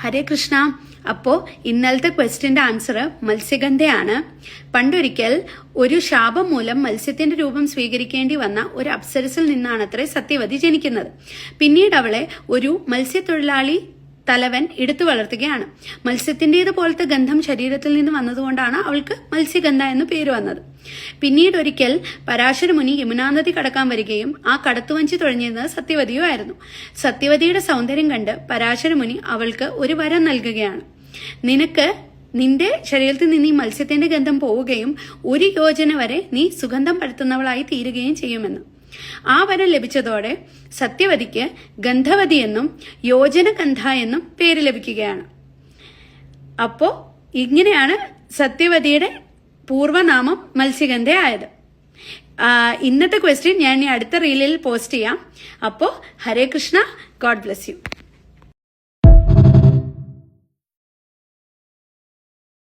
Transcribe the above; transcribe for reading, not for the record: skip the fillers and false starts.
ഹരേ കൃഷ്ണ. അപ്പോ ഇന്നലത്തെ ക്വസ്റ്റ്യന്റെ ആൻസർ മത്സ്യഗന്ധയാണ്. പണ്ടൊരിക്കൽ ഒരു ശാപം മൂലം മത്സ്യത്തിന്റെ രൂപം സ്വീകരിക്കേണ്ടി വന്ന ഒരു അപ്സരസിൽ നിന്നാണത്രേ സത്യവതി ജനിക്കുന്നത്. പിന്നീട് അവളെ ഒരു മത്സ്യത്തൊഴിലാളി തലവൻ എടുത്തു വളർത്തുകയാണ്. മത്സ്യത്തിന്റേത് പോലത്തെ ഗന്ധം ശരീരത്തിൽ നിന്ന് വന്നതുകൊണ്ടാണ് അവൾക്ക് മത്സ്യഗന്ധ എന്ന് പേര് വന്നത്. പിന്നീട് ഒരിക്കൽ പരാശരമുനി യമുനാ നദി കടക്കാൻ വരികയും ആ കടത്തുവഞ്ചി തുഴഞ്ഞിരുന്നത് സത്യവതിയോ ആയിരുന്നു. സത്യവതിയുടെ സൗന്ദര്യം കണ്ട് പരാശരമുനി അവൾക്ക് ഒരു വരം നൽകുകയാണ്. നിന്റെ ശരീരത്തിൽ നിന്ന് ഈ മത്സ്യത്തിന്റെ ഗന്ധം പോവുകയും 1 യോജന വരെ നീ സുഗന്ധം പരത്തുന്നവളായി തീരുകയും ചെയ്യുമെന്ന്. ആ വരം ലഭിച്ചതോടെ സത്യവതിക്ക് ഗന്ധവതി എന്നും യോജനഗന്ധ എന്നും പേര് ലഭിക്കുകയാണ്. അപ്പോ ഇങ്ങനെയാണ് സത്യവതിയുടെ പൂർവനാമം മത്സ്യഗന്ധ ആയത്. ഇന്നത്തെ ക്വസ്റ്റ്യൻ ഞാൻ അടുത്ത റീലിൽ പോസ്റ്റ് ചെയ്യാം. അപ്പോ ഹരേ കൃഷ്ണ, ഗോഡ് ബ്ലെസ് യു.